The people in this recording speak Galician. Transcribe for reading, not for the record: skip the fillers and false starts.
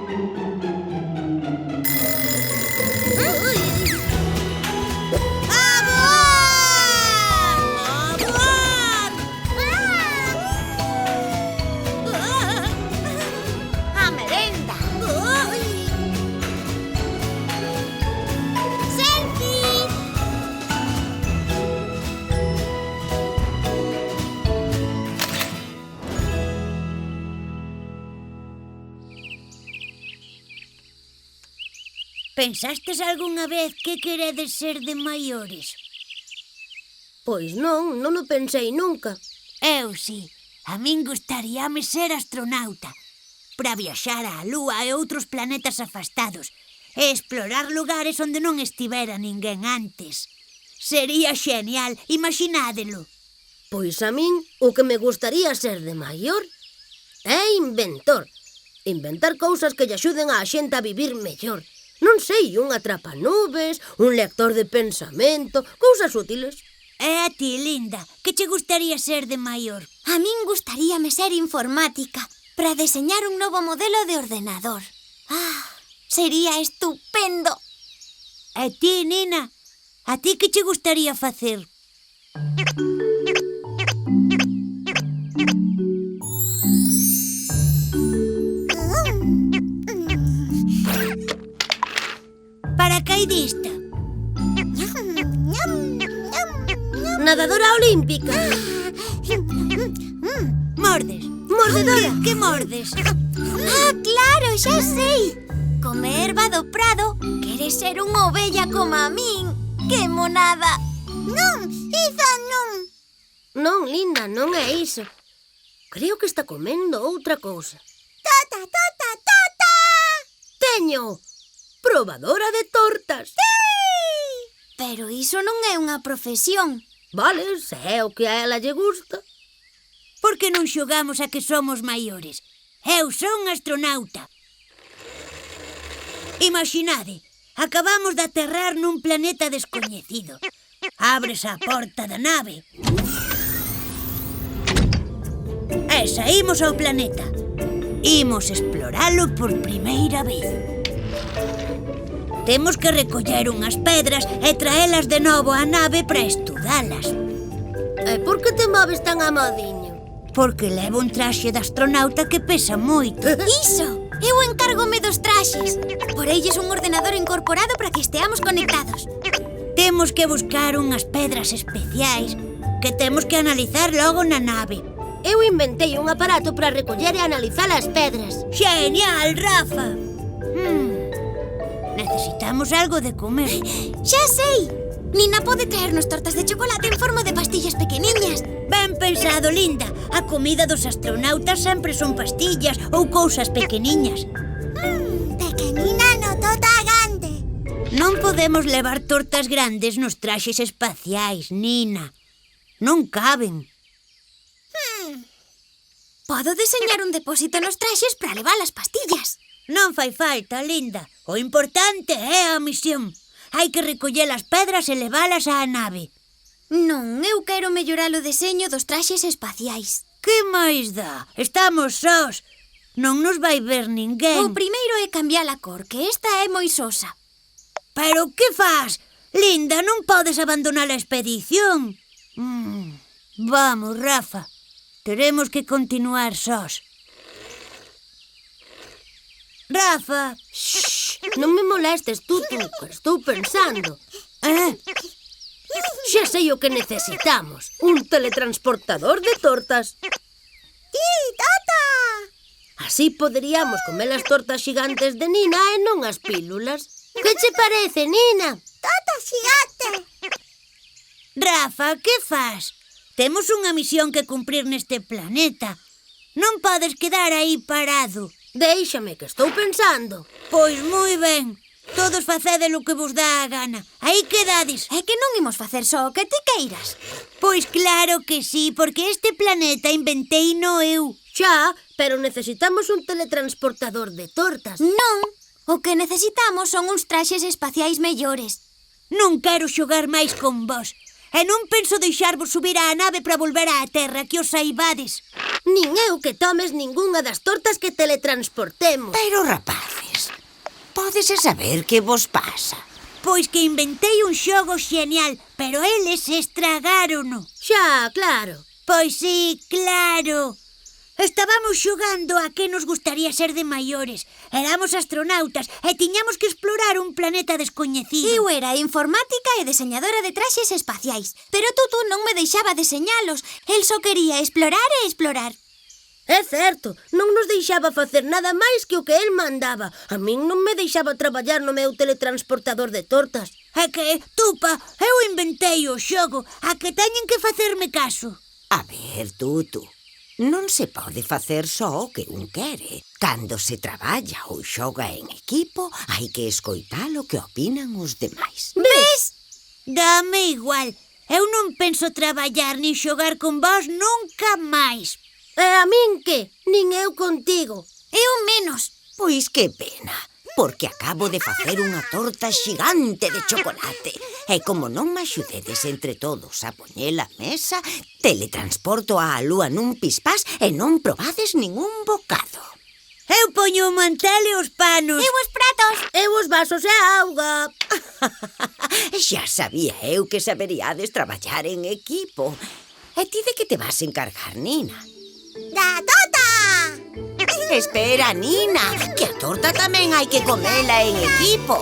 A merenda. Selfie. Pensastes algunha vez que queredes ser de maiores? Pois non o pensei nunca. Eu si. A min gustaríame ser astronauta para viaxar á Lúa e outros planetas afastados e explorar lugares onde non estivera ninguén antes. Sería xenial, imaginádelo. Pois a min o que me gustaría ser de maior é inventor. Inventar cousas que lle axuden á xente a vivir mellor. Non sei, un atrapanubes, un lector de pensamento, cousas útiles. E a ti, Linda, que che gustaría ser de maior? A min gustaríame ser informática para deseñar un novo modelo de ordenador. Sería estupendo. E ti, Nina, a ti que che gustaría facer? Paracaidista. Nadadora olímpica. Mordes. Mordedora. Que mordes? Claro, xa sei. Come erva do prado, queres ser unha ovella como a min. Que monada. Non, Iza, non. Non, Linda, non é iso. Creo que está comendo outra cousa. Tota. Teño! Probadora de tortas. Pero iso non é unha profesión. Vale, se é o que a ela lle gusta. Por que non xogamos a que somos maiores? Eu son astronauta. Imaginade, acabamos de aterrar nun planeta descoñecido. Abres a porta da nave e saímos ao planeta. Imos exploralo por primeira vez. Temos que recoller unhas pedras e traelas de novo á nave para estudalas. E por que te moves tan amodiño? Porque levo un traxe de astronauta que pesa moito. Iso, eu encárgome dos traxes. Porelles un ordenador incorporado para que esteamos conectados. Temos que buscar unhas pedras especiais que temos que analizar logo na nave. Eu inventei un aparato para recoller e analizar as pedras. Genial, Rafa! Necesitamos algo de comer. Xa sei! Nina pode traernos tortas de chocolate en forma de pastillas pequeniñas. Ben pensado, Linda. A comida dos astronautas sempre son pastillas ou cousas pequeniñas. Pequenina no tota grande. Non podemos levar tortas grandes nos traxes espaciais, Nina. Non caben. Podo deseñar un depósito nos traxes para levar as pastillas. Non fai falta, Linda. O importante é a misión. Hai que recoller as pedras e leválas á nave. Non, eu quero mellorar o deseño dos traxes espaciais. Que máis dá? Estamos sós. Non nos vai ver ninguén. O primeiro é cambiar a cor, que esta é moi sosa. Pero que faz? Linda, non podes abandonar a expedición. Vamos, Rafa. Teremos que continuar sós. Rafa! Non me molestes, Tutu, que estou pensando. Xa sei o que necesitamos. Un teletransportador de tortas. Tota! Así poderíamos comer as tortas xigantes de Nina e non as pílulas. Que che parece, Nina? Tota xigante! Rafa, que fas? Temos unha misión que cumprir neste planeta. Non podes quedar aí parado. Déixame, que estou pensando. Pois moi ben. Todos facede o que vos dá a gana. Aí quedades. É que non imos facer só o que ti queiras. Pois claro que sí, porque este planeta inventeino eu. Xa, pero necesitamos un teletransportador de tortas. Non, o que necesitamos son uns traxes espaciais mellores. Non quero xogar máis con vos. E non penso deixarvos subir á nave para volver á Terra, que os saibades. Nin eu que tomes ningunha das tortas que teletransportemos. Pero, rapaces, Pódese saber que vos pasa? Pois que inventei un xogo xenial, pero eles estragárono. Xa, claro. Pois sí, claro. Estábamos xogando a que nos gustaría ser de maiores. Éramos astronautas e tiñamos que explorar un planeta descoñecido. Eu era informática e deseñadora de traxes espaciais, pero Tutu non me deixaba deseñalos. El só quería explorar e explorar. É certo, non nos deixaba facer nada máis que o que el mandaba. A min non me deixaba traballar no meu teletransportador de tortas. É que, Tupa, eu inventei o xogo, a que teñen que facerme caso. A ver, Tutu, non se pode facer só o que un quere. Cando se traballa ou xoga en equipo, hai que escoitar o que opinan os demais. Ves? Dame igual. Eu non penso traballar nin xogar con vos nunca máis. E a min que? Nin eu contigo. Eu menos. Pois que pena, porque acabo de facer unha torta xigante de chocolate. E como non me axudedes entre todos a poñela á mesa, teletransporto á lúa nun pispás e non probades ningún bocado. Eu poño o mantel e os panos. Eu os pratos. Eu os vasos e a auga. Xa sabía eu que saberíades traballar en equipo. E ti de que te vas encargar, Nina? Da torta. Espera, Nina, que a torta tamén hai que comela en equipo.